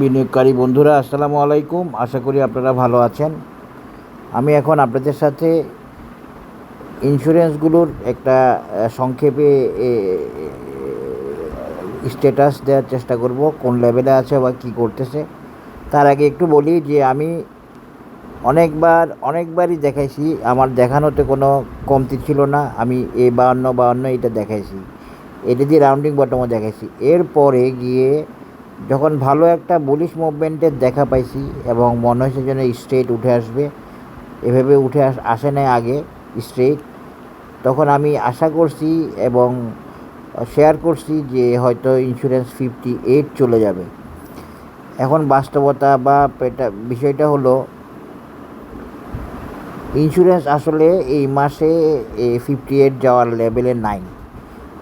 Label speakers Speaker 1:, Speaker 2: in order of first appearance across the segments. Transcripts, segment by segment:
Speaker 1: বিনিয়োগকারী বন্ধুরা আসসালামু আলাইকুম। আশা করি আপনারা ভালো আছেন। আমি এখন আপনাদের সাথে ইন্স্যুরেন্সগুলোর একটা সংক্ষেপে স্ট্যাটাস দেওয়ার চেষ্টা করব, কোন লেভেলে আছে বা কী করতেছে। তার আগে একটু বলি যে আমি অনেকবারই দেখাইছি, আমার দেখানোতে কোনো কমতি ছিল না। আমি এ 52 এটা দেখাইছি, এটা দিয়ে রাউন্ডিং বটমও দেখাইছি। এরপরে গিয়ে যখন ভালো একটা বুলিশ মুভমেন্টের দেখা পাইছি এবং মনে হয়েছে যেন স্ট্রেট উঠে আসবে, এভাবে উঠে আসে নাই আগে স্ট্রেট, তখন আমি আশা করছি এবং শেয়ার করছি যে হয়তো ইন্স্যুরেন্স 58 চলে যাবে। এখন বাস্তবতা বা বিষয়টা হলো, ইন্স্যুরেন্স আসলে এই মাসে 58 যাওয়ার লেভেলে নাই।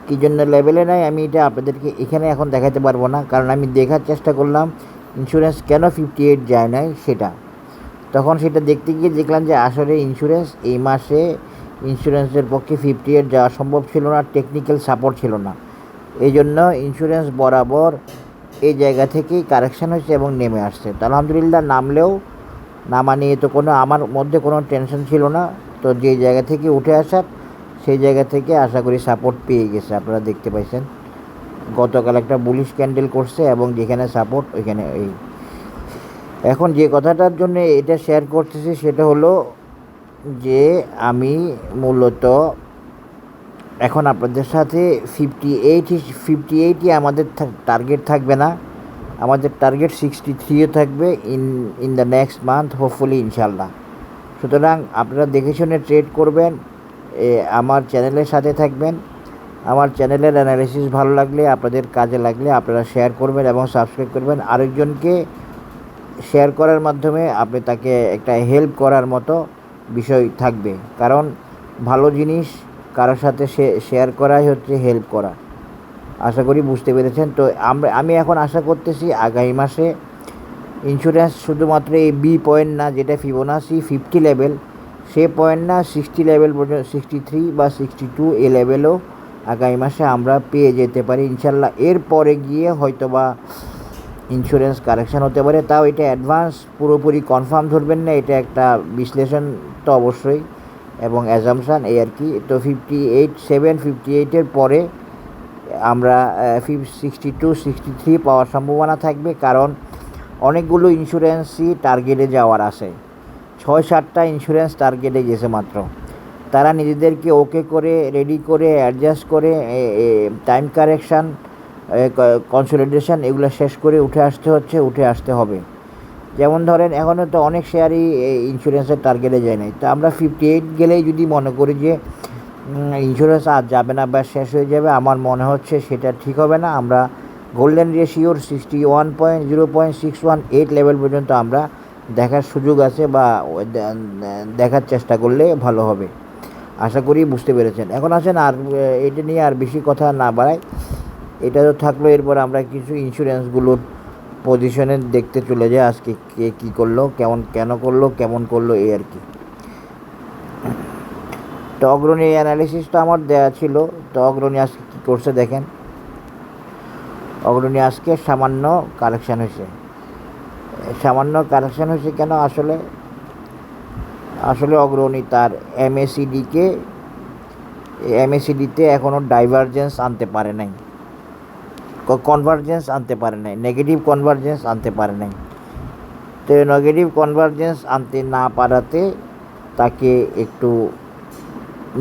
Speaker 1: কী জন্য লেভেলে নাই আমি এটা আপনাদেরকে এখানে এখন দেখাতে পারবো না, কারণ আমি দেখার চেষ্টা করলাম ইন্স্যুরেন্স কেন 58 যায় নাই সেটা। তখন সেটা দেখতে গিয়ে দেখলাম যে আসলে এই মাসে ইন্স্যুরেন্সের পক্ষে 58 যাওয়া সম্ভব ছিল না, টেকনিক্যাল সাপোর্ট ছিল না। এই জন্য ইন্স্যুরেন্স বরাবর এই জায়গা থেকেই কারেকশান হয়েছে এবং নেমে আসছে। তো আলহামদুলিল্লাহ, নামা নিয়ে তো আমার মধ্যে কোনো টেনশন ছিল না। তো যে জায়গা থেকে উঠে আসার, সেই জায়গা থেকে আশা করি সাপোর্ট পেয়ে গেছে। আপনারা দেখতে পাইছেন গতকাল একটা বুলিশ ক্যান্ডেল করছে এবং যেখানে সাপোর্ট ওইখানে এখন যে কথাটার জন্য এটা শেয়ার করতেছি সেটা হলো যে আমি মূলত এখন আপনাদের সাথে 58ই আমাদের টার্গেট থাকবে না, আমাদের টার্গেট 63ও থাকবে in the next month, hopefully ইনশাল্লাহ। সুতরাং আপনারা দেখে শুনে ট্রেড করবেন, আমার চ্যানেলের সাথে থাকবেন। আমার চ্যানেলের অ্যানালিসিস ভালো লাগলে, আপনাদের কাজে লাগলে আপনারা শেয়ার করবেন এবং সাবস্ক্রাইব করবেন। আরেকজনকে শেয়ার করার মাধ্যমে আপনি তাকে একটা হেল্প করার মতো বিষয় থাকবে, কারণ ভালো জিনিস কারোর সাথে শেয়ার করাই হচ্ছে হেল্প করা। আশা করি বুঝতে পেরেছেন। তো আমি এখন আশা করতেছি আগামী মাসে ইন্স্যুরেন্স শুধুমাত্র এই বি পয়েন্ট না, যেটা ফিবোনাসি 50 লেভেল, সে পয়েন্ট না, 60 লেভেল পর্যন্ত, 63 বা 62 এ লেভেলও আগামী মাসে আমরা পেয়ে যেতে পারি ইনশাল্লাহ। এরপরে গিয়ে হয়তো বা ইন্স্যুরেন্স কারেকশান হতে পারে, তাও এটা অ্যাডভান্স পুরোপুরি কনফার্ম ধরবেন না, এটা একটা বিশ্লেষণ তো অবশ্যই এবং অ্যাজামশান, এই আর কি। তো 58 পরে আমরা 62 63 পাওয়ার সম্ভাবনা থাকবে, কারণ অনেকগুলো ইন্স্যুরেন্সই টার্গেটে যাওয়ার আছে। 6-7টা ইন্স্যুরেন্স টার্গেটে গেছে মাত্র। তারা নিজেদেরকে ওকে করে, রেডি করে, অ্যাডজাস্ট করে, টাইম কারেকশান, কনসলিডেশন এগুলো শেষ করে উঠে আসতে হবে। যেমন ধরেন এখনও তো অনেক শেয়ারই ইন্স্যুরেন্সের টার্গেটে যায় নাই। তো আমরা 58 গেলেই যদি মনে করি যে ইন্স্যুরেন্স আর যাবে না বা শেষ হয়ে যাবে, আমার মনে হচ্ছে সেটা ঠিক হবে না। আমরা গোল্ডেন রেশিওর 61.0618 লেভেল পর্যন্ত আমরা দেখার সুযোগ আছে, বা দেখার চেষ্টা করলে ভালো হবে। আশা করি বুঝতে পেরেছেন। এখন আসেন আর এটা নিয়ে আর বেশি কথা না বাড়াই, এটা তো থাকলো। এরপর আমরা কিছু ইন্স্যুরেন্সগুলোর পজিশনে দেখতে চলে যাই, আজকে কে কী করলো, কেমন করলো এই আর কি। তো অগ্রণী অ্যানালিসিসটা আমার দেওয়া ছিল। তো অগ্রণী আজকে কী করছে দেখেন। অগ্রণী আজকে সামান্য কারেকশান হয়েছে কেন? আসলে অগ্রণী তার এমএসিডিতে এখনও ডাইভারজেন্স আনতে পারে নাই, কনভারজেন্স আনতে পারে নাই, নেগেটিভ কনভারজেন্স আনতে পারে নাই। তো নেগেটিভ কনভারজেন্স আনতে না পারাতে তাকে একটু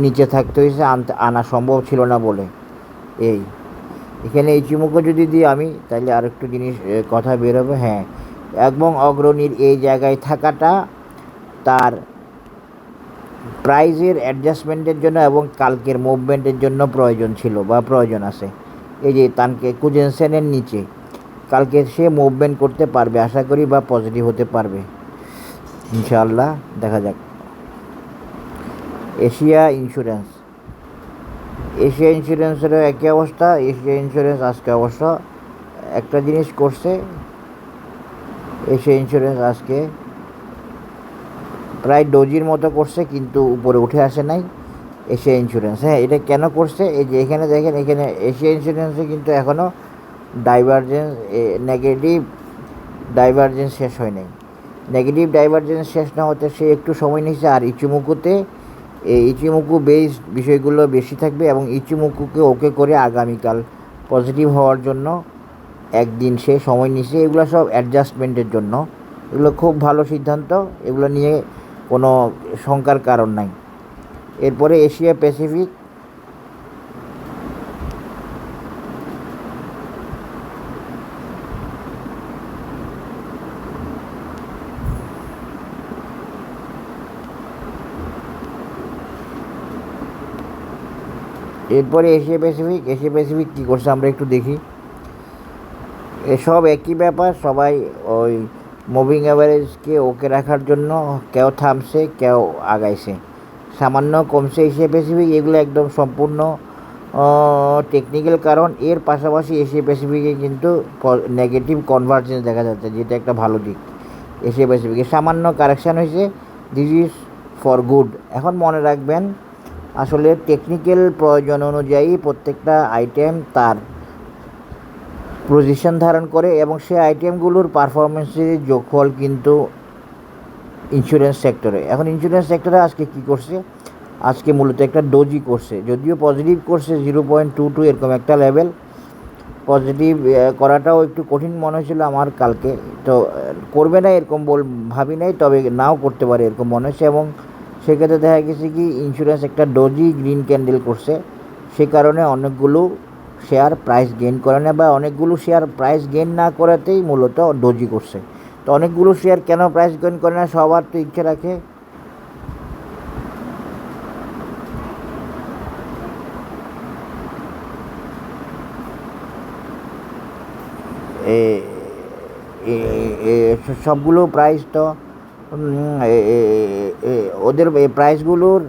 Speaker 1: নিচে থাকতে হয়েছে, আনা সম্ভব ছিল না বলে। এখানে এই চুমুকও যদি দিই আমি, তাহলে আরেকটু জিনিস কথা বেরোবে। হ্যাঁ, এবং অগ্রণীর এই জায়গায় থাকাটা তার প্রাইজের অ্যাডজাস্টমেন্টের জন্য এবং কালকের মুভমেন্টের জন্য প্রয়োজন ছিল বা প্রয়োজন আছে। এই যে তানকে কুজেনসেনের নিচে কালকে সে মুভমেন্ট করতে পারবে আশা করি, বা পজিটিভ হতে পারবে ইনশাআল্লাহ। দেখা যাক। এশিয়া ইন্স্যুরেন্সেরও একই অবস্থা। এশিয়া ইন্স্যুরেন্স আজকে অবশ্য একটা জিনিস করছে, এশিয়া ইন্স্যুরেন্স আজকে প্রায় ডোজির মতো করছে, কিন্তু উপরে উঠে আসে নাই এশিয়া ইন্স্যুরেন্স। হ্যাঁ, এটা কেন করছে? এই যে এখানে দেখেন, এখানে এশিয়া ইন্স্যুরেন্সে কিন্তু এখনও ডাইভারজেন্স, নেগেটিভ ডাইভারজেন্স শেষ হয় নাই। নেগেটিভ ডাইভারজেন্স শেষ না হতে সে একটু সময় নিয়েছে। আর ইচিমোকুতে এই ইচিমোকু বেসড বিষয়গুলো বেশি থাকবে এবং ইচিমোকুকে ওকে করে আগামীকাল পজিটিভ হওয়ার জন্য একদিন সে সময় নিছে। এগুলো সব অ্যাডজাস্টমেন্টের জন্য, এগুলো খুব ভালো সিদ্ধান্ত, এগুলো নিয়ে কোনো শঙ্কার কারণ নাই। এরপরে এশিয়া প্যাসিফিক, এশিয়া প্যাসিফিক কী করছে আমরা একটু দেখি। এসব একই ব্যাপার, সবাই ওই মুভিং অ্যাভারেজকে ওকে রাখার জন্য কেউ থামছে, কেউ আগাইছে, সামান্য কমছে এশিয়া প্যাসিফিক। এগুলো একদম সম্পূর্ণ টেকনিক্যাল কারণ। এর পাশাপাশি এশিয়া প্যাসিফিকে কিন্তু নেগেটিভ কনভার্জেন্স দেখা যাচ্ছে, যেটা একটা ভালো দিক। এশিয়া প্যাসিফিকে সামান্য কারেকশান হয়েছে, দিস ইজ ফর গুড। এখন মনে রাখবেন, আসলে টেকনিক্যাল প্রয়োজন অনুযায়ী প্রত্যেকটা আইটেম তার পজিশন ধারণ করে এবং সেই আইটেমগুলোর পারফরমেন্সের যোগফল কিন্তু ইন্স্যুরেন্স সেক্টরে। এখন ইন্স্যুরেন্স সেক্টরে আজকে কী করছে, আজকে মূলত একটা ডোজি করছে, যদিও পজিটিভ করছে 0.22 এরকম একটা লেভেল। পজিটিভ করাটাও একটু কঠিন মনে হয়েছিল আমার কালকে, তো করবে না এরকম ভাবি নাই, তবে নাও করতে পারে এরকম মনে হচ্ছে। এবং সেক্ষেত্রে দেখা গেছে কি ইন্স্যুরেন্স একটা ডোজি গ্রিন ক্যান্ডেল করছে, সে কারণে অনেকগুলো শেয়ার প্রাইস গেইন করে না, বা অনেকগুলো শেয়ার প্রাইস গেইন না করাতেই মূলত ডোজি করছে। তো অনেকগুলো শেয়ার কেন প্রাইস গেইন করে না, সবার তো ইচ্ছে রাখে সবগুলো প্রাইস তো ওদের প্রাইসগুলোর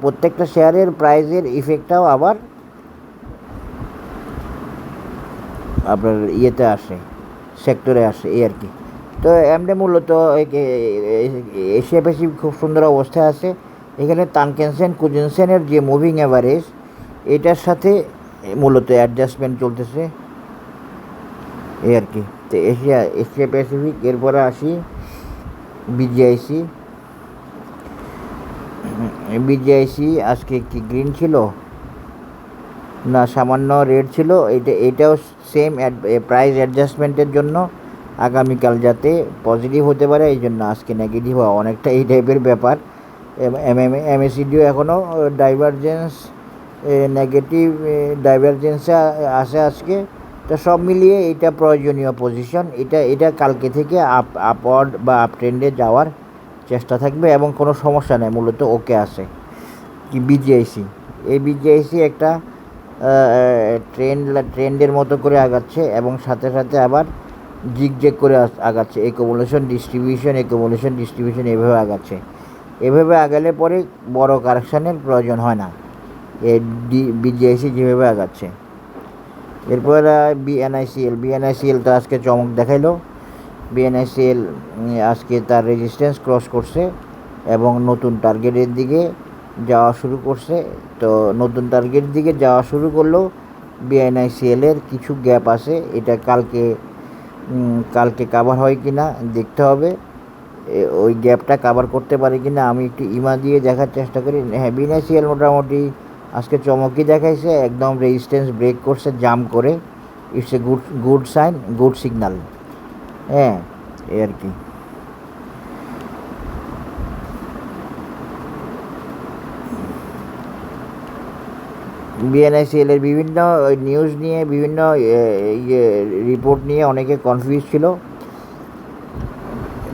Speaker 1: প্রত্যেকটা শেয়ারের প্রাইসের ইফেক্টটাও আবার আপনার ইয়েতে আসে, সেক্টরে আসে, এই আর কি। তো এমনি মূলত এশিয়া প্যাসিফিক খুব সুন্দর অবস্থায় আছে। এখানে তানকেনসেন কুজেনসেনের যে মুভিং অ্যাভারেজ, এটার সাথে মূলত অ্যাডজাস্টমেন্ট চলতেছে, এই আর কি। তো এশিয়া প্যাসিফিক। এরপরে আসি বিজিআইসি আজকে কি গ্রিন ছিল না সামান্য রেড ছিল। এটাও সেম প্রাইস অ্যাডজাস্টমেন্টের জন্য, আগামীকাল যাতে পজিটিভ হতে পারে এই জন্য আজকে নেগেটিভ হওয়া, অনেকটা এই টাইপের ব্যাপার। এমএসিডিও এখনও ডাইভারজেন্স, নেগেটিভ ডাইভারজেন্সে আসে আজকে। তো সব মিলিয়ে এটা প্রয়োজনীয় পজিশন, এটা কালকে থেকে আপওয়ার্ড বা আপ ট্রেন্ডে যাওয়ার চেষ্টা থাকবে এবং কোনো সমস্যা নেই, মূলত ওকে আসে। কি বিজিআইসি, এই বিজিআইসি একটা ট্রেন্ডের মতো করে আগাচ্ছে এবং সাথে সাথে আবার জিগজেগ করে আগাচ্ছে, একুমুলেশন ডিস্ট্রিবিউশন এভাবে আগাচ্ছে। এভাবে আগালে পরে বড় কারেকশানের প্রয়োজন হয় না, এই বিজিআইসি যেভাবে আগাচ্ছে। এরপর বিএনআইসিএল তো আজকে চমক দেখাইলো। বিএনআইসিএল আজকে তার রেজিস্ট্যান্স ক্রস করছে এবং নতুন টার্গেটের দিকে যাওয়া শুরু করছে। তো নতুন টার্গেটের দিকে যাওয়া শুরু করলেও বিএনআইসিএলের কিছু গ্যাপ আছে, এটা কালকে কাভার হয় কি না দেখতে হবে, ওই গ্যাপটা কাভার করতে পারে কি না। আমি একটু ইমা দিয়ে দেখার চেষ্টা করি। হ্যাঁ, বিএনআইসিএল মোটামুটি আজকে চমকই দেখাইছে, একদম রেজিস্ট্যান্স ব্রেক করছে জাম্প করে। It's a good sign, good signal, হ্যাঁ, এই আর কি। বিএনআইসিএলের বিভিন্ন নিউজ নিয়ে, বিভিন্ন রিপোর্ট নিয়ে অনেকে কনফিউজ ছিল।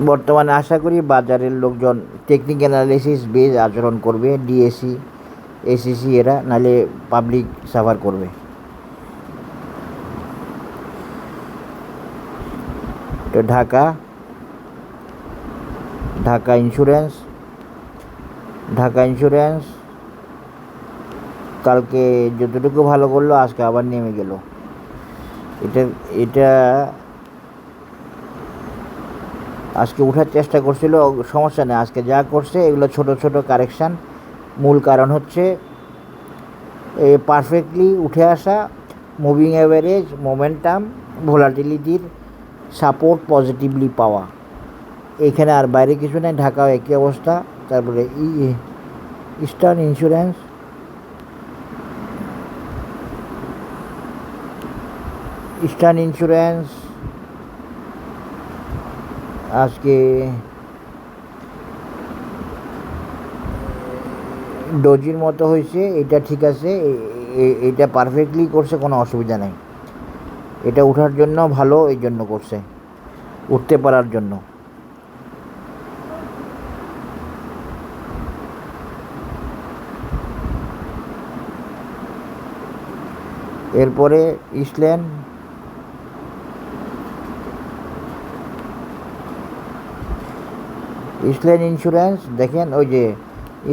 Speaker 1: বর্তমানে আশা করি বাজারের লোকজন টেকনিক্যাল অ্যানালিসিস বেস আচরণ করবে, ডিএসি এসিসি এরা, নাহলে পাবলিক সাফার করবে। তো ঢাকা ইন্স্যুরেন্স কালকে যতটুকু ভালো করলো আজকে আবার নেমে গেল। এটা আজকে ওঠার চেষ্টা করছিল, সমস্যা নেই, আজকে যা করছে এগুলো ছোট ছোট কারেকশান। মূল কারণ হচ্ছে পারফেক্টলি উঠে আসা মুভিং অ্যাভারেজ, মোমেন্টাম, ভোলাটিলিটির সাপোর্ট পজিটিভলি পাওয়া, এইখানে আর বাইরে কিছু নেই, ঢাকাও একই অবস্থা। তারপরে ইস্টার্ন ইন্স্যুরেন্স, ইস্টার্ন ইন্স্যুরেন্স আজকে ডোজির মতো হয়েছে, এটা ঠিক আছে, এটা পারফেক্টলি করছে, কোনো অসুবিধা নেই। এটা ওঠার জন্য ভালো, এই জন্য করছে, উঠতে পারার জন্য। এরপরে ইসল্যান্ড, ইসল্যান্ড ইন্স্যুরেন্স দেখেন, ওই যে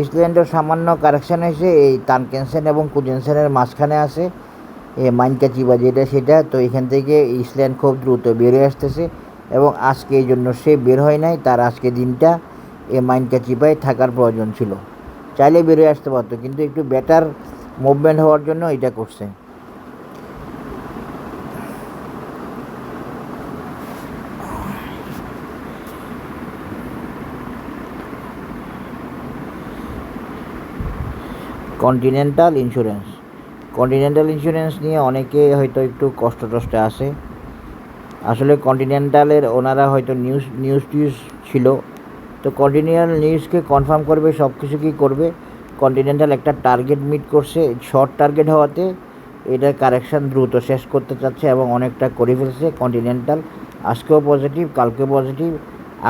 Speaker 1: ইসল্যান্ডের সামান্য কারেকশান হয়েছে, এই তানকেনসেন এবং কুজেনসেনের মাঝখানে আছে মাইনকাচিবা যেটা সেটা, তো এখান থেকে ইসল্যান্ড খুব দ্রুত বেরিয়ে আসতেছে এবং আজকে এই জন্য সে বের হয় নাই, তার আজকে দিনটা এই মাইনকাচিবায় থাকার প্রয়োজন ছিল, চাইলে বেরিয়ে আসতে পারতো, কিন্তু একটু বেটার মুভমেন্ট হওয়ার জন্য এটা করছে। কন্টিনেন্টাল ইন্স্যুরেন্স, কন্টিনেন্টাল ইন্স্যুরেন্স নিয়ে অনেকে হয়তো একটু কষ্টে আছে। আসলে কন্টিনেন্টালের ওনারা হয়তো নিউজ ছিল, তো কন্টিনেন্টাল নিউজকে কনফার্ম করবে, সব কিছু কি করবে। কন্টিনেন্টাল একটা টার্গেট মিট করছে, শর্ট টার্গেট হওয়াতে এটার কারেকশান দ্রুত শেষ করতে চাচ্ছে এবং অনেকটা করে ফেলছে কন্টিনেন্টাল। আজকেও পজিটিভ, কালকেও পজিটিভ,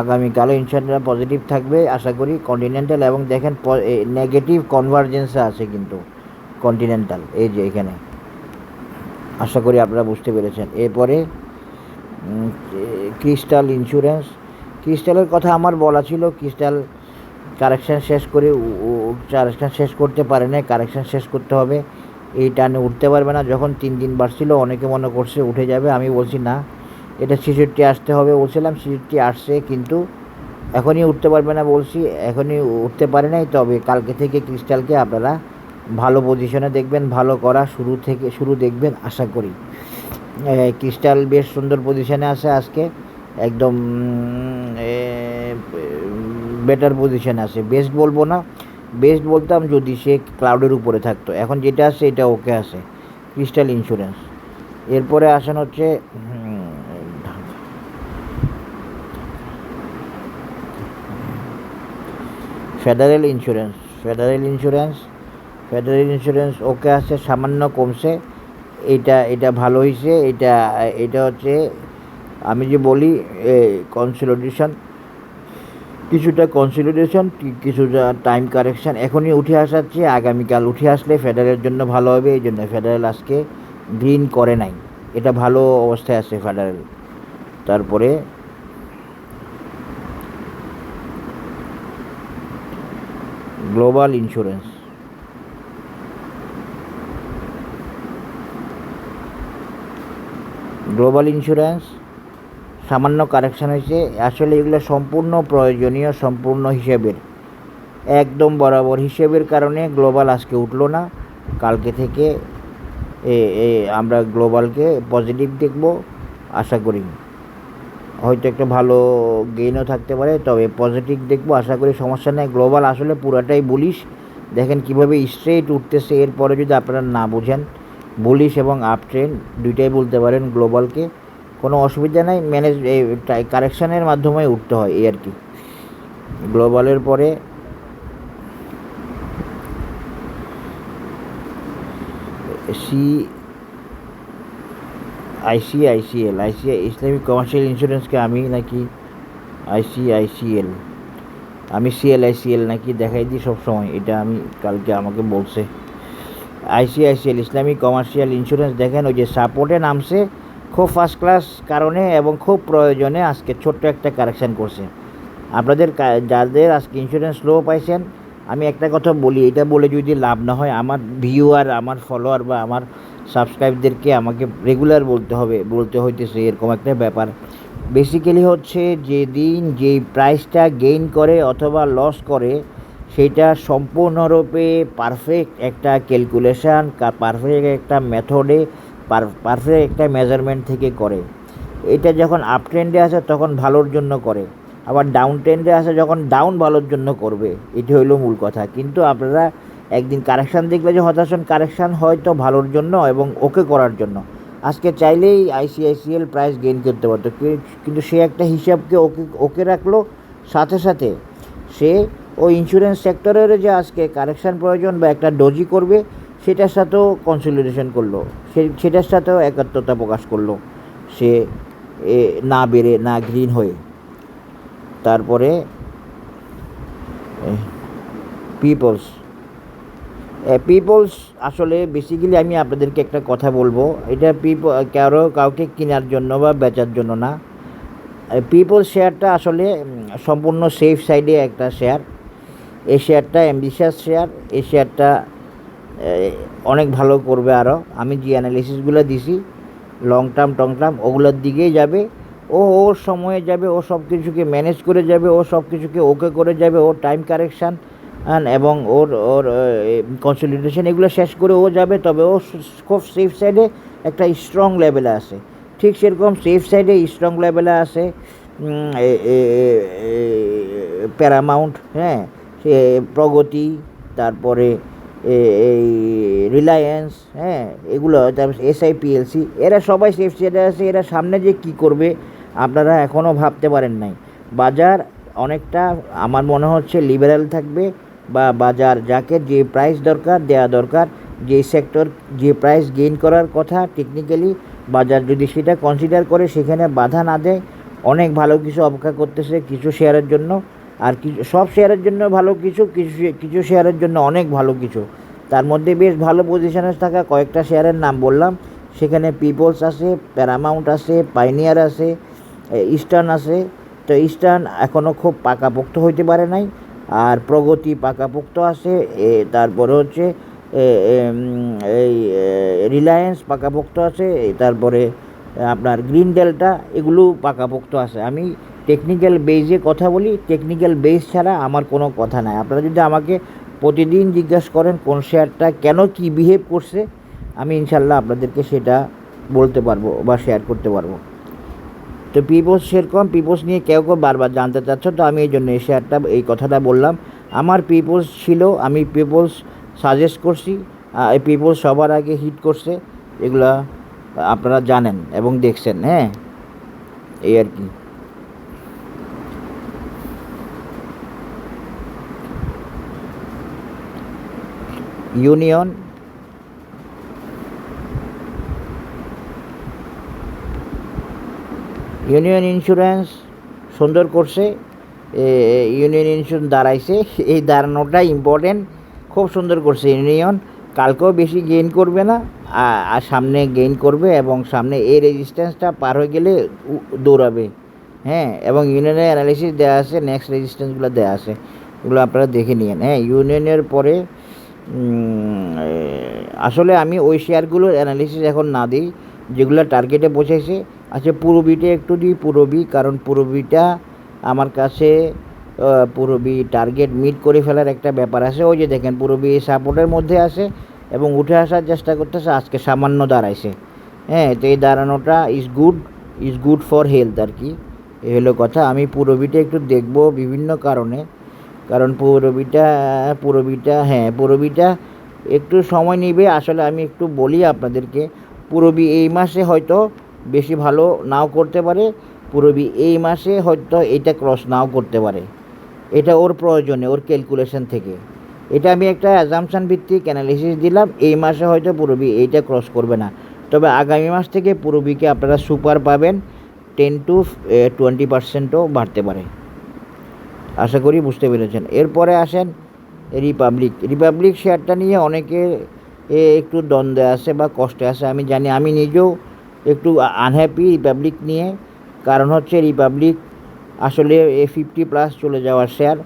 Speaker 1: আগামীকালও ইনশাআল্লাহ পজিটিভ থাকবে আশা করি কন্টিনেন্টাল। এবং দেখেন নেগেটিভ কনভার্জেন্সে আছে কিন্তু কন্টিনেন্টাল, এই যে এখানে, আশা করি আপনারা বুঝতে পেরেছেন। এরপরে ক্রিস্টাল ইন্স্যুরেন্স, ক্রিস্টালের কথা আমার বলা ছিল, ক্রিস্টাল কারেকশান শেষ করে কারেকশান শেষ করতে পারে না, কারেকশান শেষ করতে হবে, এই টানে উঠতে পারবে না। যখন 3 দিন বাড়ছিল অনেকে মনে করছে উঠে যাবে, আমি বলছি না, এটা 66 আসতে হবে বলছিলাম, 66 আসছে, কিন্তু এখনই উঠতে পারবে না বলছি, এখনই উঠতে পারে নাই। তবে কালকে থেকে ক্রিস্টালকে আপনারা ভালো পজিশনে দেখবেন, ভালো করা শুরু দেখবেন আশা করি। ক্রিস্টাল বেশ সুন্দর পজিশনে আছে আজকে, একদম বেটার পজিশনে আছে। বেস্ট বলবো না, বেস্ট বলতাম যদি সে ক্লাউডের উপরে থাকতো, এখন যেটা আছে এটা ওকে আছে ক্রিস্টাল ইন্স্যুরেন্স। এরপরে আসেন হচ্ছে ফেডারেল ইন্স্যুরেন্স, ফেডারেল ইন্স্যুরেন্স ওকে আছে, সামান্য কমছে, এটা ভালো হয়েছে। এটা হচ্ছে আমি যে বলি কনসলিডেশন, কিছুটা টাইম কারেকশান, এখনই উঠে আসাচ্ছে, আগামীকাল উঠে আসলে ফেডারেলের জন্য ভালো হবে, এই জন্য ফেডারেল আজকে গ্রিন করে নাই, এটা ভালো অবস্থায় আছে ফেডারেল। তারপরে গ্লোবাল ইন্স্যুরেন্স, সামান্য কারেকশান হয়েছে, আসলে এগুলো সম্পূর্ণ প্রয়োজনীয়, সম্পূর্ণ হিসেবের, একদম বরাবর হিসেবের কারণে গ্লোবাল আজকে উঠলো না। কালকে থেকে আমরা গ্লোবালকে পজিটিভ দেখব আশা করি, হয়তো একটা ভালো গেইনও থাকতে পারে, তবে পজিটিভ দেখব আশা করি, সমস্যা নেই। গ্লোবাল আসলে পুরাটাই বুলিশ, দেখেন কিভাবে স্ট্রেট উঠতেছে। এরপরে যদি আপনারা না বুঝেন, বুলিশ এবং আপ ট্রেন্ড দুইটাই বলতে পারেন গ্লোবালকে, কোনো অসুবিধা নাই, কারেকশানের মাধ্যমে উঠতে হয় এই আর কি। গ্লোবালের পরে আইসিআইসিএল, ইসলামিক কমার্শিয়াল ইন্স্যুরেন্সকে আমি নাকি আমি সিএলআইসিএল নাকি দেখাই দিই সবসময়, এটা আমি কালকে আমাকে বলছে। আইসিআইসিএল ইসলামিক কমার্শিয়াল ইন্স্যুরেন্স দেখেন, ওই যে সাপোর্টে নামছে খুব ফার্স্ট ক্লাস কারণে এবং খুব প্রয়োজনে আজকে ছোট্ট একটা কারেকশান করছে। আপনাদের যাদের আজকে ইন্স্যুরেন্স লো পাইছেন, আমি একটা কথা বলি, এটা বলে যদি লাভ না হয়, আমার ভিউয়ার, আমার ফলোয়ার বা আমার সাবস্ক্রাইবদেরকে আমাকে রেগুলার বলতে হইতেছে এরকম একটা ব্যাপার। বেসিক্যালি হচ্ছে যেদিন যেই প্রাইসটা গেইন করে অথবা লস করে, সেটা সম্পূর্ণরূপে পারফেক্ট একটা ক্যালকুলেশান, পারফেক্ট একটা মেথডে, পারফেক্ট একটা মেজারমেন্ট থেকে করে। এটা যখন আপ ট্রেন্ডে আসে তখন ভালোর জন্য করে, আবার ডাউন ট্রেন্ডে আসে যখন ডাউন ভালোর জন্য করবে। এটি হইলো মূল কথা। কিন্তু আপনারা একদিন কারেকশান দেখলে যে হতাশ হন, কারেকশান হয়তো ভালোর জন্য এবং ওকে করার জন্য। আজকে চাইলেই আইসিআইসিএল প্রাইস গেইন করতে পারতো, কিন্তু সে একটা হিসাবকে ওকে রাখলো। সাথে সাথে সে ওই ইন্স্যুরেন্স সেক্টরের যে আজকে কারেকশান প্রয়োজন বা একটা ডোজি করবে, সেটার সাথেও কনসলিডেশন করলো, সেটার সাথেও একাত্মতা প্রকাশ করলো, সে না বেড়ে না গ্রিন হয়ে। তারপরে পিপলস আসলে বেসিক্যালি আমি আপনাদেরকে একটা কথা বলবো, এটা কাউকে কেনার জন্য বা বেচার জন্য না। পিপলস শেয়ারটা আসলে সম্পূর্ণ সেফ সাইডে একটা শেয়ার। এই শেয়ারটা অ্যাম্বিশাস শেয়ার। এই শেয়ারটা অনেক ভালো করবে আরও। আমি যে অ্যানালিসিসগুলো দিছি লং টার্ম টং টার্ম ওগুলোর দিকেই যাবে। ওর সময়ে যাবে, ও সব কিছুকে ম্যানেজ করে যাবে, ও সব কিছুকে ওকে করে যাবে, ওর টাইম কারেকশান এবং ওর কনসলিডেশন এগুলো শেষ করে ও যাবে। তবে ও খুব সেফ সাইডে একটা স্ট্রং লেভেলে আসে। ঠিক সেরকম সেফ সাইডে স্ট্রং লেভেলে আসে প্যারামাউন্ট, হ্যাঁ, প্রগতি, তারপরে এই রিলায়েন্স, হ্যাঁ, এগুলো, তারপর SIPLC, এরা সবাই সেফ সাইডে আছে। এরা সামনে যে কী করবে আপনারা এখনও ভাবতে পারেন নাই। বাজার অনেকটা আমার মনে হচ্ছে লিবারেল থাকবে, বা বাজার যাকে যে প্রাইস দরকার দেওয়া দরকার, যে সেক্টর যে প্রাইস গেইন করার কথা টেকনিক্যালি বাজার যদি সেটা কনসিডার করে, সেখানে বাধা না দেয়, অনেক ভালো কিছু অপেক্ষা করতেছে কিছু শেয়ারের জন্য। আর কিছু সব শেয়ারের জন্য ভালো কিছু, কিছু শেয়ারের জন্য অনেক ভালো কিছু। তার মধ্যে বেশ ভালো পজিশনে থাকা কয়েকটা শেয়ারের নাম বললাম। সেখানে পিপলস আছে, প্যারামাউন্ট আছে, পাইনিয়ার আছে, ইস্টার্ন আছে। তো ইস্টার্ন এখনও খুব পাকাপোক্ত হইতে পারে নাই। আর প্রগতি পাকাপোক্ত আছে। তারপরে হচ্ছে এই রিলায়েন্স পাকাপোক্ত আছে। তারপরে আপনার গ্রিন ডেল্টা, এগুলো পাকাপোক্ত আছে। আমি টেকনিক্যাল বেসে কথা বলি, টেকনিক্যাল বেস ছাড়া আমার কোনো কথা নাই। আপনারা যদি আমাকে প্রতিদিন জিজ্ঞাসা করেন কোন শেয়ারটা কেন কী বিহেভ করছে, আমি ইনশাল্লাহ আপনাদেরকে সেটা বলতে পারবো বা শেয়ার করতে পারবো। তো পিপলস সেরকম, পিপলস নিয়ে কেউ বারবার জানতে চাচ্ছ, তো আমি এই জন্য এই শেয়ারটা এই কথাটা বললাম। আমার পিপলস ছিল, আমি পিপলস সাজেস্ট করছি। এই পিপলস সবার আগে হিট করছে, এগুলা আপনারা জানেন এবং দেখছেন। হ্যাঁ, এই আর কি। ইউনিয়ন ইন্স্যুরেন্স সুন্দর করছে। ইউনিয়ন ইন্স্যুরেন্স দাঁড়াইছে, এই দাঁড়ানোটা ইম্পর্টেন্ট। খুব সুন্দর করছে ইউনিয়ন। কালকেও বেশি গেইন করবে না, আর সামনে গেইন করবে, এবং সামনে এই রেজিস্ট্যান্সটা পার হয়ে গেলে দৌড়াবে। হ্যাঁ, এবং ইউনিয়নের অ্যানালিসিস দেওয়া আছে, নেক্সট রেজিস্ট্যান্সগুলো দেওয়া আছে, এগুলো আপনারা দেখে নিন। হ্যাঁ, ইউনিয়নের পরে আসলে আমি ওই শেয়ারগুলোর অ্যানালিসিস এখন না দিই যেগুলো টার্গেটে বসেছে। আচ্ছা, পুরবিটা একটু দিই। পুরবি, কারণ পুরবিটা আমার কাছে পুরবি টার্গেট মিট করে ফেলার একটা ব্যাপার আছে। ওই যে দেখেন পুরবি সাপোর্টের মধ্যে আছে এবং উঠে আসার চেষ্টা করতেছে, আজকে সামান্য দাঁড়াইছে। হ্যাঁ, তো এই দাঁড়ানোটা ইজ গুড ফর হেলথ আর কি, এই হলো কথা। আমি পুরবিটা একটু দেখব বিভিন্ন কারণে, কারণ পুরবিটা একটু সময় নেবে। আসলে আমি একটু বলি আপনাদেরকে, পুরবি এই মাসে হয়তো বেশি ভালো নাও করতে পারে, পুরবি এই মাসে হয়তো এটা ক্রস নাও করতে পারে। এটা ওর প্রয়োজনে, ওর ক্যালকুলেশন থেকে, এটা আমি একটা অ্যাজাম্পশান ভিত্তিক অ্যানালিসিস দিলাম। এই মাসে হয়তো পুরবি এইটা ক্রস করবে না, তবে আগামী মাস থেকে পুরবিকে আপনারা সুপার পাবেন, 10 to 20%ও বাড়তে পারে। আশা করি বুঝতে পেরেছেন। এরপরে আসেন রিপাবলিক শেয়ারটা নিয়ে অনেকে একটু দ্বন্দ্বে আছে বা কষ্টে আছে, আমি জানি। আমি নিজেও একটু আনহ্যাপি রিপাবলিক নিয়ে। কারণ হচ্ছে রিপাবলিক আসলে 50+ চলে যাওয়ার শেয়ার,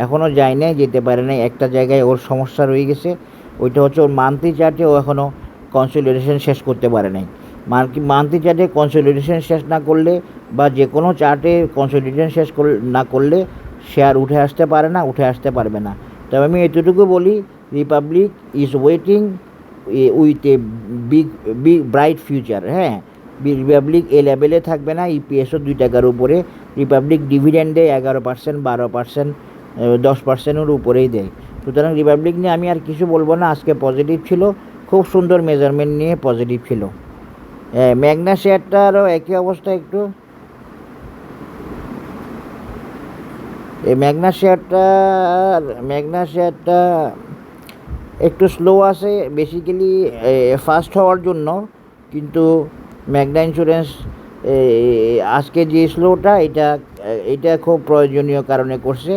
Speaker 1: এখনও যায় নাই, যেতে পারে নাই। একটা জায়গায় ওর সমস্যা রয়ে গেছে, ওইটা হচ্ছে ওর মান্থলি চার্টে ও এখনও কনসলিডেশন শেষ করতে পারে নাই। মান্থলি চার্টে কনসলিডেশন শেষ না করলে বা যে কোনো চার্টে কনসলিডেশন শেষ না করলে শেয়ার উঠে আসতে পারে না, উঠে আসতে পারবে না। তবে আমি এতটুকু বলি, Republic is waiting with a big bright future. হ্যাঁ, রিপাবলিক এই লেভেলে থাকবে না, ইপিএসও 2 টাকার উপরে। রিপাবলিক ডিভিডেন্ড দেয় 11%, 12%, 10%-এর উপরেই দেয়। সুতরাং রিপাবলিক নিয়ে আমি আর কিছু বলবো না। আজকে পজিটিভ ছিল, খুব সুন্দর মেজারমেন্ট নিয়ে পজিটিভ ছিল। ম্যাগনা শেয়ারটারও একই অবস্থা একটু। এই ম্যাগনা শেয়ারটা একটু স্লো আছে বেসিক্যালি ফাস্ট হওয়ার জন্য, কিন্তু ম্যাগনা ইন্স্যুরেন্স আজকে যে স্লোটা এটা খুব প্রয়োজনীয় কারণে করছে,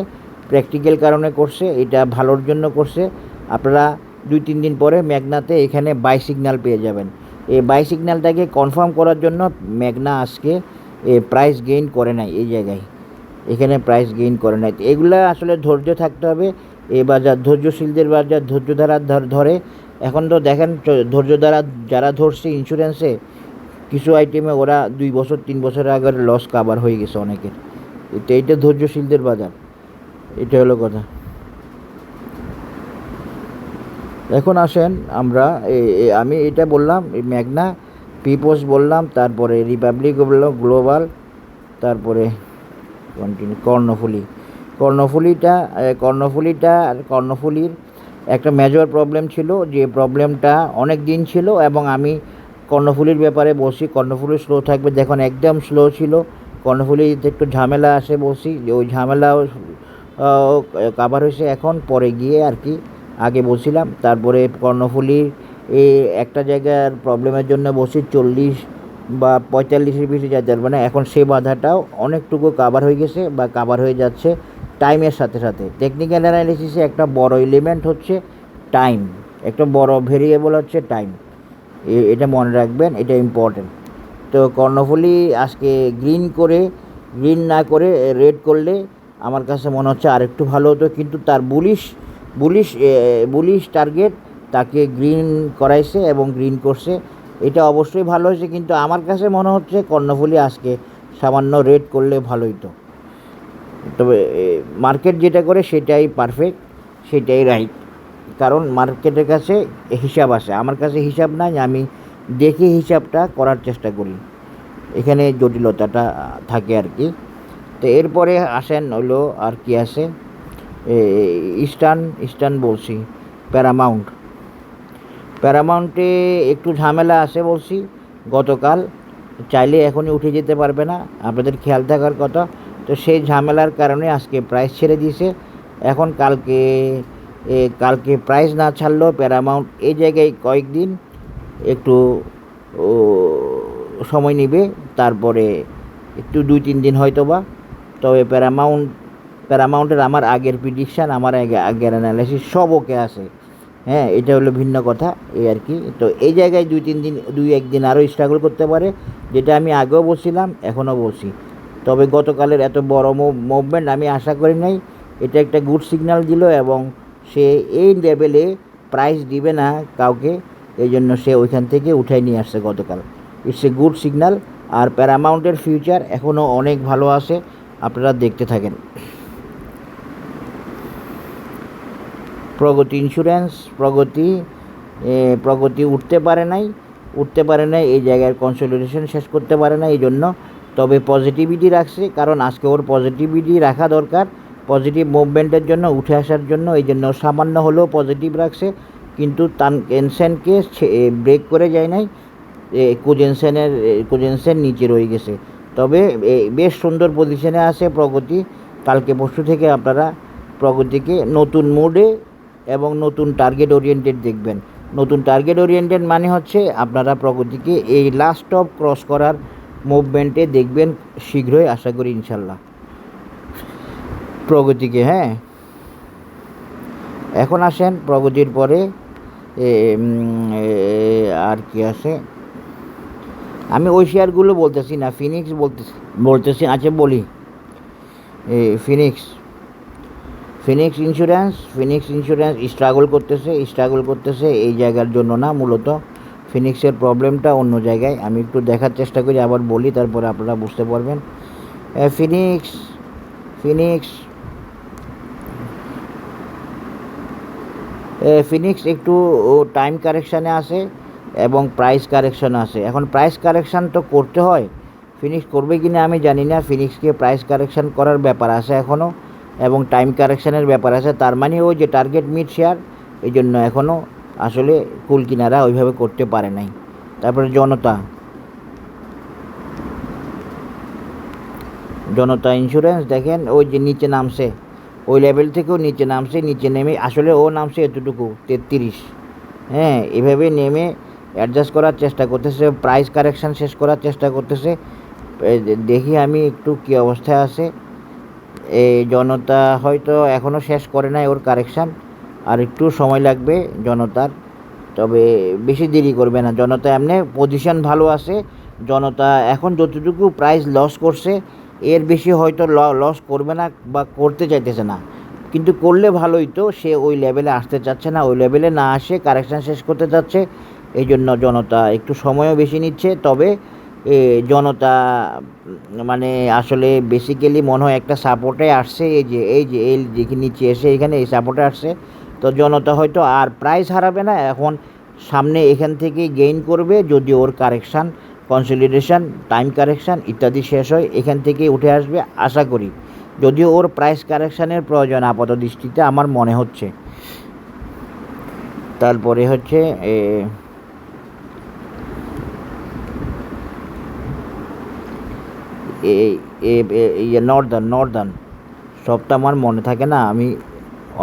Speaker 1: প্র্যাকটিক্যাল কারণে করছে, এটা ভালোর জন্য করছে। আপনারা 2-3 দিন পরে ম্যাগনাতে এখানে বাই সিগন্যাল পেয়ে যাবেন। এই বাই সিগন্যালটাকে কনফার্ম করার জন্য ম্যাগনা আজকে প্রাইস গেইন করে নাই, এই জায়গায় এখানে প্রাইস গেইন করে নাই। এগুলা আসলে ধৈর্য থাকতে হবে। এই বাজার ধৈর্যশীলদের বাজার, ধৈর্য দ্বারা ধরে। এখন তো দেখেন ধৈর্য দ্বারা যারা ধরছে ইন্স্যুরেন্সে, কিছু আইটেমে ওরা 2 বছর 3 বছর আগে লস কাভার হয়ে গেছে অনেকের। তো এইটা ধৈর্যশীলদের বাজার, এটা হলো কথা। এখন আসেন আমরা আমি এটা বললাম ম্যাগনা, পিপোস বললাম, তারপরে রিপাবলিক বললাম, গ্লোবাল, তারপরে কর্ণফুলির একটা মেজর প্রবলেম ছিল, যে প্রবলেমটা অনেক দিন ছিল, এবং আমি কর্ণফুলির ব্যাপারে বলছি কর্ণফুলি স্লো থাকবে। দেখুন একদম স্লো ছিল, কর্ণফুলিতে একটু ঝামেলা আসে বলছি, যে ওই ঝামেলাও কাভার হয়েছে এখন পরে গিয়ে আর কি, আগে বলছিলাম। তারপরে কর্ণফুলির এই একটা জায়গার প্রবলেমের জন্য বলছি 40 বা 45-এর বেশি যেতে পারবে না। এখন সেই বাধাটাও অনেকটুকু কাভার হয়ে গেছে বা কাভার হয়ে যাচ্ছে টাইমের সাথে সাথে। টেকনিক্যাল অ্যানালিসিসে একটা বড় এলিমেন্ট হচ্ছে টাইম, একটা বড় ভেরিয়েবল হচ্ছে টাইম। এটা মনে রাখবেন, এটা ইম্পর্টেন্ট। তো কর্ণফুলি আজকে গ্রিন না করে রেড করলে আমার কাছে মনে হচ্ছে আরেকটু ভালো হতো, কিন্তু তার বুলিশ টার্গেট তাকে গ্রিন করাইছে এবং গ্রিন করছে, এটা অবশ্যই ভালো হয়েছে। কিন্তু আমার কাছে মনে হচ্ছে কর্ণফুলি আজকে সামান্য রেড করলে ভালো হতো। তবে মার্কেট যেটা করে সেটাই পারফেক্ট, সেটাই রাইট, কারণ মার্কেটের কাছে হিসাব আছে, আমার কাছে হিসাব নাই, আমি দেখে হিসাবটা করার চেষ্টা করি, এখানে জটিলতাটা থাকে আর কি। তো এরপরে আসেন হলো আর কি আছে, ইস্টার্ন বলছি, প্যারামাউন্টে একটু ঝামেলা আছে বলছি গতকাল, চাইলে এখনই উঠে যেতে পারবে না, আপনাদের খেয়াল থাকার কথা। তো সেই ঝামেলার কারণে আজকে প্রাইস ছেড়ে দিয়েছে। এখন কালকে প্রাইস না ছাড়লেও প্যারামাউন্ট এই জায়গায় কয়েকদিন একটু সময় নেবে, তারপরে একটু 2-3 দিন হয়তো বা। তবে প্যারামাউন্টের আমার আগের প্রিডিকশান, আমার আগের অ্যানালাইসিস সব ওকে আছে। হ্যাঁ, এটা হলো ভিন্ন কথা, এই আর কি। তো এই জায়গায় 2-1 দিন আরও স্ট্রাগল করতে পারে, যেটা আমি আগেও বলছিলাম, এখনও বলছি। তবে গতকালের এত বড় মুভমেন্ট আমি আশা করি নাই। এটা একটা গুড সিগন্যাল দিল, এবং সে এই লেভেলে প্রাইস দিবে না কাউকে, এই জন্য সে ওইখান থেকে উঠাই নিয়ে আসছে গতকাল। It's a good signal. আর প্যারামাউন্টের ফিউচার এখনও অনেক ভালো আছে, আপনারা দেখতে থাকেন। প্রগতি ইন্স্যুরেন্স, প্রগতি উঠতে পারে নাই, এই জায়গায় কনসলিডেশন শেষ করতে পারে না, এই জন্য। তবে পজিটিভিটি রাখছে, কারণ আজকে ওর পজিটিভিটি রাখা দরকার পজিটিভ মুভমেন্টের জন্য, উঠে আসার জন্য, এই জন্য সামান্য হলেও পজিটিভ রাখছে। কিন্তু টেনশনকে ব্রেক করে যায় নাই, কোজেনসেন নিচে রয়ে গেছে। তবে বেশ সুন্দর পজিশনে আছে প্রগতি। কালকে পরশু থেকে আপনারা প্রগতিকে নতুন মুডে এবং নতুন টার্গেট ওরিয়েন্টেড দেখবেন। নতুন টার্গেট ওরিয়েন্টেড মানে হচ্ছে আপনারা প্রগতিকে এই লাস্ট টপ ক্রস করার মুভমেন্টে দেখবেন শীঘ্রই, আশা করি ইনশাল্লাহ প্রগতিকে। হ্যাঁ, এখন আসেন প্রগতির পরে আর কি আছে, আমি ওই শেয়ারগুলো বলতেছি না, ফিনিক্স বলতেছি। আচ্ছা বলি, ফিনিক্স ইন্স্যুরেন্স স্ট্রাগল করতেছে এই জায়গার জন্য না, মূলত ফিনিক্সের প্রবলেমটা অন্য জায়গায়। আমি একটু দেখার চেষ্টা করি, আবার বলি, তারপরে আপনারা বুঝতে পারবেন। ফিনিক্স একটু টাইম কারেকশানে আছে, এবং প্রাইস কারেকশন আছে। এখন প্রাইস কারেকশান তো করতে হয়, ফিনিক্স করবে কি না আমি জানি না। ফিনিক্সকে প্রাইস কারেকশান করার ব্যাপার আছে এখনও, এবং টাইম কারেকশানের ব্যাপার আছে। তার মানে ওই যে টার্গেট মিট শেয়ার, এই জন্য এখনও আসলে কুল কিনারা ওইভাবে করতে পারে নাই। তারপরে জনতা ইন্স্যুরেন্স দেখেন ওই যে নিচে নামছে, ওই লেভেল থেকেও নিচে নামছে, নিচে নেমে আসলে ও নামছে এতটুকু 33। হ্যাঁ, এভাবে নেমে অ্যাডজাস্ট করার চেষ্টা করতেছে, প্রাইস কারেকশান শেষ করার চেষ্টা করতেছে। দেখি আমি একটু কী অবস্থায় আছে। এই জনতা হয়তো এখনও শেষ করে নাই ওর কারেকশান, আর একটু সময় লাগবে জনতার, তবে বেশি দেরি করবে না। জনতা এমনি পজিশন ভালো আছে। জনতা এখন যতটুকু প্রাইস লস করছে এর বেশি হয়তো লস করবে না বা করতে চাইতেছে না, কিন্তু করলে ভালোই তো। সে ওই লেভেলে আসতে চাচ্ছে না, ওই লেভেলে না আসে কারেকশান শেষ করতে চাচ্ছে, এই জন্য জনতা একটু সময়ও বেশি নিচ্ছে। তবে জনতা মানে আসলে বেসিক্যালি মনে হয় একটা সাপোর্টে আসছে, এই যে নিচে এসে এখানে এই সাপোর্টে আসছে। তো জনতা হয়তো আর প্রাইস হারাবে না, এখন সামনে এখান থেকে গেইন করবে যদি ওর কারেকশান, কনসলিডেশন, টাইম কারেকশান ইত্যাদি শেষ হয়, এখান থেকে উঠে আসবে আশা করি। যদিও ওর প্রাইস কারেকশানের প্রয়োজন আপাত দৃষ্টিতে আমার মনে হচ্ছে। তারপরে হচ্ছে নর্দার্ন সবটা আমার মনে থাকে না, আমি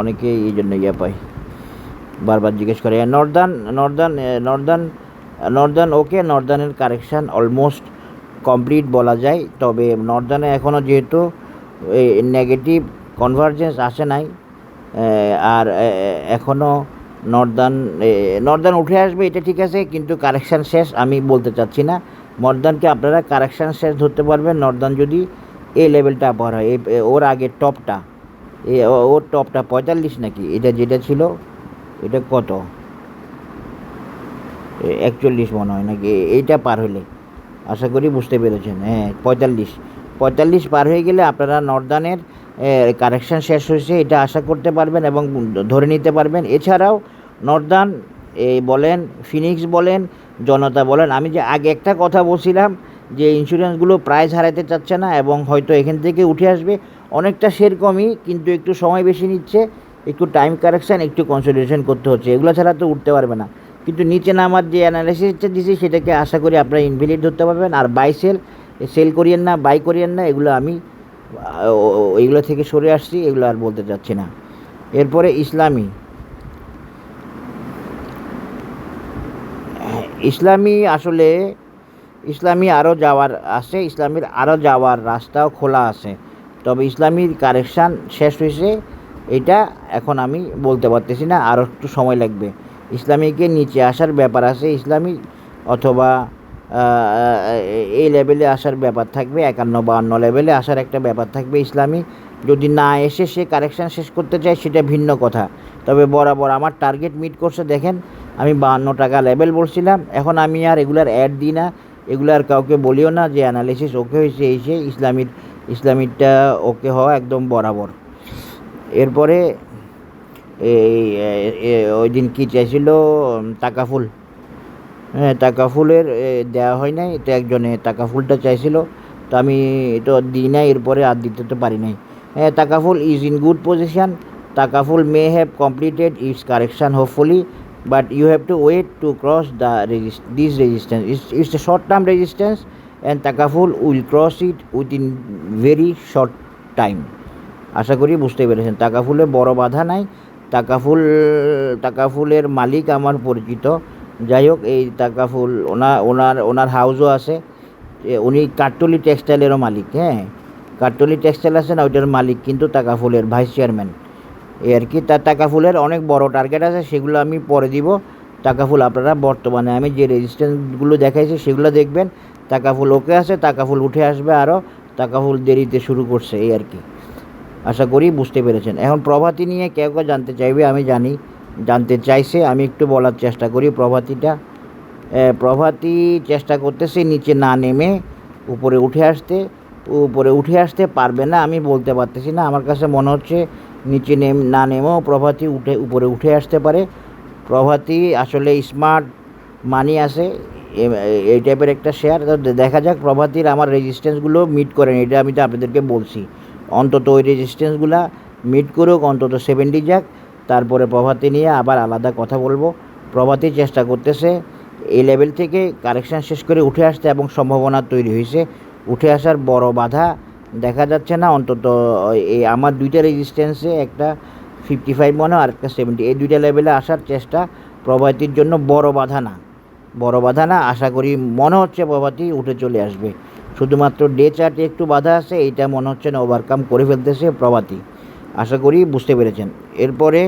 Speaker 1: অনেকে এই জন্য পাই, বারবার জিজ্ঞেস করে। নর্দার্ন ওকে, নর্দার্নের কারেকশান অলমোস্ট কমপ্লিট বলা যায়। তবে নর্দার্নে এখনও যেহেতু নেগেটিভ কনভার্জেন্স আসে নাই, আর এখনও নর্দার্ন উঠে আসবে এটা ঠিক আছে, কিন্তু কারেকশান শেষ আমি বলতে চাচ্ছি না। নর্দার্নকে আপনারা কারেকশান শেষ ধরতে পারবেন নর্দার্ন যদি এই লেভেলটা পার হয়। ওর আগের টপটা, ওর টপটা 45 নাকি, এটা যেটা ছিল এটা কত 41 মনে হয় নাকি, এইটা পার হলে আশা করি বুঝতে পেরেছেন। হ্যাঁ, 45 পার হয়ে গেলে আপনারা নর্দার্নের কারেকশান শেষ হয়েছে এটা আশা করতে পারবেন এবং ধরে নিতে পারবেন। এছাড়াও নর্দার্ন বলেন, ফিনিক্স বলেন, জনতা বলেন, আমি যে আগে একটা কথা বলছিলাম যে ইন্স্যুরেন্সগুলো প্রাইস হারাতে চাচ্ছে না এবং হয়তো এখান থেকে উঠে আসবে, অনেকটা সেরকমই, কিন্তু একটু সময় বেশি নিচ্ছে, একটু টাইম কারেকশান, একটু কনসলিডেশন করতে হচ্ছে, এগুলো ছাড়া তো উঠতে পারবে না। কিন্তু নিচে নামার যে অ্যানালাইসিসটা দিয়েছি সেটাকে আশা করি আপনারা ইনভ্যালিড ধরতে পারবেন। আর সেল করিয়েন না, বাই করিয়েন না, এগুলো আমি এইগুলো থেকে সরে আসছি, এগুলো আর বলতে চাচ্ছি না। এরপরে ইসলামী আরও যাওয়ার আছে, ইসলামীর আরও যাওয়ার রাস্তাও খোলা আছে। তবে ইসলামীর কারেকশান শেষ হয়েছে এটা এখন আমি বলতে পারতেছি না, আরও একটু সময় লাগবে। ইসলামীকে নিচে আসার ব্যাপার আছে, ইসলামী অথবা এই লেভেলে আসার ব্যাপার থাকবে, 51-52 লেভেলে আসার একটা ব্যাপার থাকবে। ইসলামী যদি না এসে সে কারেকশান শেষ করতে চায় সেটা ভিন্ন কথা। তবে বরাবর আমার টার্গেট মিট করছে। দেখেন আমি 52 টাকা লেভেল বলছিলাম, এখন আমি আর এগুলার অ্যাড দিই না, এগুলার কাউকে বলিও না যে অ্যানালিসিস ওকে হয়েছে এসে। ইসলামীরটা ওকে হওয়া একদম বরাবর। এরপরে ওই দিন কী চাইছিল টাকাফুল, হ্যাঁ টাকাফুলের দেওয়া হয় নাই, তো একজনে টাকাফুলটা চাইছিল, তো আমি তো দিই নাই, এরপরে আর দিতে তো পারি নাই। হ্যাঁ, Takaful is in good position, Takaful may have completed its correction hopefully, but you have to wait to cross this resistance. It's a short term resistance and Takaful will cross it within very short time. আশা করি বুঝতে পেরেছেন। টাকাফুলে বড় বাধা নাই, টাকাফুলের মালিক আমার পরিচিত। যাই হোক, এই টাকাফুল ওনার হাউসও আছে, উনি কাঠটলি টেক্সটাইলেরও মালিক। হ্যাঁ, কাঠটলি টেক্সটাইল আছে না, ওইটার মালিক কিন্তু টাকাফুলের ভাইস চেয়ারম্যান, এই আর কি। তার টাকাফুলের অনেক বড় টার্গেট আছে, সেগুলো আমি পরে দিব। টাকাফুল আপনারা বর্তমানে আমি যে রেজিস্ট্যান্সগুলো দেখাইছি সেগুলো দেখবেন। টাকাফুল ওকে আছে, টাকাফুল উঠে আসবে আরও, টাকাফুল দেরিতে শুরু করছে, এই আর কি। আশা করি বুঝতে পেরেছেন। এখন প্রভাতী নিয়ে কেউ জানতে চাইবে, আমি জানি জানতে চাইছে, আমি একটু বলার চেষ্টা করি। প্রভাতী চেষ্টা করতেছে নিচে না নেমে উপরে উঠে আসতে পারবে না, আমি বলতে পারতেছি না। আমার কাছে মনে হচ্ছে নিচে না নেমেও প্রভাতী উপরে উঠে আসতে পারে। প্রভাতী আসলে স্মার্ট মানি আছে, এই টাইপের একটা শেয়ার। তো দেখা যাক প্রভাতির আমার রেজিস্ট্যান্সগুলো মিট করেন, এটা আমি তো আপনাদেরকে বলছি। অন্তত ওই রেজিস্ট্যান্সগুলো মিট করুক, অন্তত 70 যাক, তারপরে প্রভাতি নিয়ে আবার আলাদা কথা বলবো। প্রভাতি চেষ্টা করতেছে এই লেভেল থেকে কারেকশান শেষ করে উঠে আসতে, এবং সম্ভাবনা তৈরি হয়েছে। উঠে আসার বড় বাধা দেখা যাচ্ছে না, অন্তত এই আমার দুইটা রেজিস্ট্যান্সে, একটা 55 মনে হয় আর একটা 70, এই দুইটা লেভেলে আসার চেষ্টা প্রভাতির জন্য বড় বাধা না। আশা করি মনে হচ্ছে প্রভাতি উঠে চলে আসবে। শুধুমাত্র ডে চার্টে একটু বাধা আছে, এইটা মনে হচ্ছে না ওভারকাম করে ফেলতেছে প্রভাতি। আশা করি বুঝতে পেরেছেন। এরপরে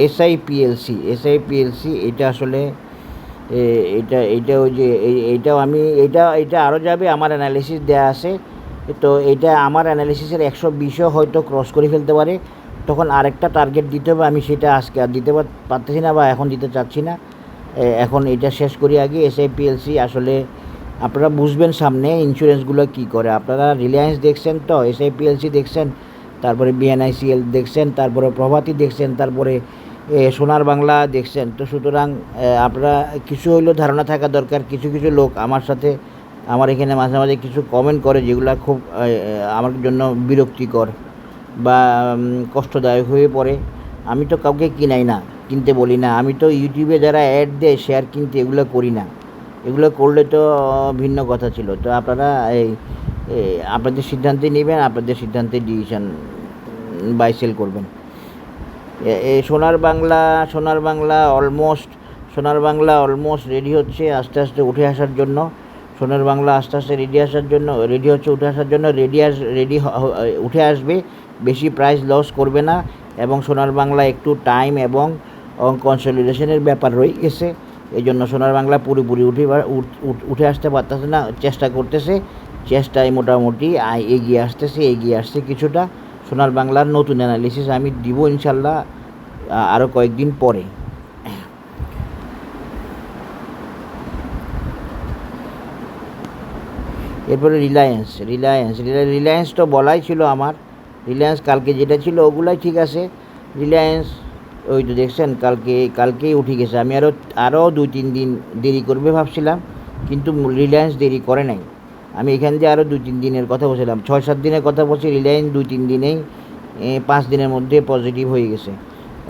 Speaker 1: এসআইপিএলসি এটা আসলে এইটা ওই যে এইটাও আমি এইটা আরও যাবে, আমার অ্যানালিসিস দেওয়া আছে। তো এইটা আমার অ্যানালিসিসের 120ও হয়তো ক্রস করে ফেলতে পারে। তখন আরেকটা টার্গেট দিতে হবে, আমি সেটা আজকে আর দিতে পারতেছি না, বা এখন দিতে চাচ্ছি না। এখন এটা শেষ করি আগে। এসআইপিএলসি আসলে আপনারা বুঝবেন সামনে ইন্স্যুরেন্সগুলো কী করে। আপনারা রিলায়েন্স দেখছেন, তো এসআইপিএলসি দেখছেন, তারপরে বিএনআইসিএল দেখছেন, তারপরে প্রভাতী দেখছেন, তারপরে সোনার বাংলা দেখছেন। তো সুতরাং আপনারা কিছু হইলেও ধারণা থাকা দরকার। কিছু লোক আমার সাথে, আমার এখানে মাঝে মাঝে কিছু কমেন্ট করে, যেগুলো খুব আমার জন্য বিরক্তিকর বা কষ্টদায়ক হয়ে পড়ে। আমি তো কাউকে কিনতে বলি না। আমি তো ইউটিউবে যারা অ্যাড দেয় শেয়ার কিনতে, এগুলো করি না। এগুলো করলে তো ভিন্ন কথা ছিল। তো আপনারা আপনাদের সিদ্ধান্তে নেবেন, আপনাদের সিদ্ধান্তে ডিসিশন বাই সেল করবেন। সোনার বাংলা অলমোস্ট রেডি হচ্ছে আস্তে আস্তে উঠে আসার জন্য। সোনার বাংলা আস্তে আস্তে রেডি হচ্ছে উঠে আসার জন্য। উঠে আসবে, বেশি প্রাইস লস করবে না। এবং সোনার বাংলা একটু টাইম এবং কনসলিডেশনের ব্যাপার রয়ে গেছে। এই জন্য সোনার বাংলা পুরোপুরি উঠে আসতে পারতেছে না, চেষ্টা করতেছে। চেষ্টায় মোটামুটি এগিয়ে আসছে কিছুটা। সোনার বাংলার নতুন অ্যানালিসিস আমি দিব ইনশাল্লাহ আরও কয়েকদিন পরে। এরপরে রিলায়েন্স তো বলাই ছিল আমার। রিলায়েন্স কালকে যেটা ছিল ওগুলাই ঠিক আছে। রিলায়েন্স ওই তো দেখছেন কালকেই উঠে গেছে। আমি আরও 2-3 দিন দেরি করবে ভাবছিলাম, কিন্তু রিলায়েন্স দেরি করে নাই। আমি এখান দিয়ে আরও 2-3 দিনের কথা বলছিলাম, 6-7 দিনের কথা বলছি। রিলায়েন্স 2-3 দিনেই 5 দিনের মধ্যে পজিটিভ হয়ে গেছে।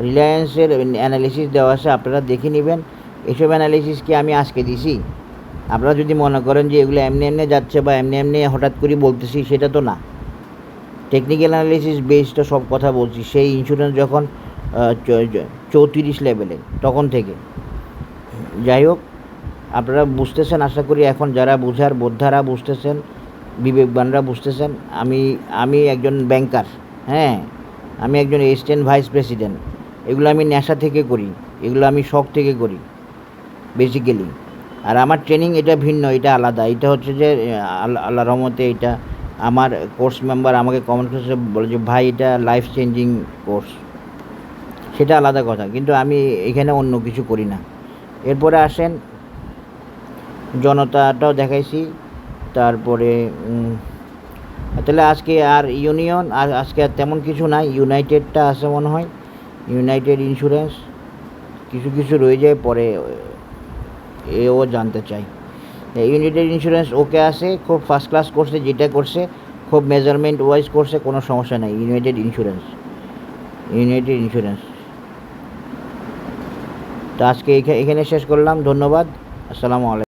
Speaker 1: রিলায়েন্সের অ্যানালিসিস দেওয়া আছে, আপনারা দেখে নেবেন। এসব অ্যানালিসিস কি আমি আজকে দিছি? আপনারা যদি মনে করেন যে এগুলো এমনি যাচ্ছে বা এমনি হঠাৎ করে বলতেছি, সেটা তো না। টেকনিক্যাল অ্যানালিসিস বেসড সব কথা বলছি, সেই ইন্স্যুরেন্স যখন 34 লেভেলে তখন থেকে। যাই হোক, আপনারা বুঝতেছেন আশা করি। এখন যারা বুঝার বোদ্ধারা বুঝতেছেন, বিবেকবানরা বুঝতেছেন। আমি একজন ব্যাংকার, হ্যাঁ, আমি একজন অ্যাসিস্ট্যান্ট ভাইস প্রেসিডেন্ট। এগুলো আমি নেশা থেকে করি, এগুলো আমি শখ থেকে করি বেসিক্যালি। আর আমার ট্রেনিং এটা ভিন্ন, এটা আলাদা। এটা হচ্ছে যে আল্লাহ রহমতে এটা আমার কোর্স মেম্বার আমাকে কমেন্ট করে বলে যে ভাই এটা লাইফ চেঞ্জিং কোর্স, সেটা আলাদা কথা। কিন্তু আমি এখানে অন্য কিছু করি না। এরপরে আসেন, জনতাটাও দেখাইছি। তারপরে তাহলে আজকে আর আজকে আর তেমন কিছু নাই। ইউনাইটেডটা আছে মনে হয়, ইউনাইটেড ইন্স্যুরেন্স। কিছু রয়ে যায়, পরে ও জানতে চাই। ইউনাইটেড ইন্স্যুরেন্স ওকে আছে, খুব ফার্স্ট ক্লাস করছে, যেটা করছে খুব মেজারমেন্ট ওয়াইজ করছে, কোনো সমস্যা নাই। United insurance. তো আজকে এখানে শেষ করলাম। ধন্যবাদ। আসসালামু আলাইকুম।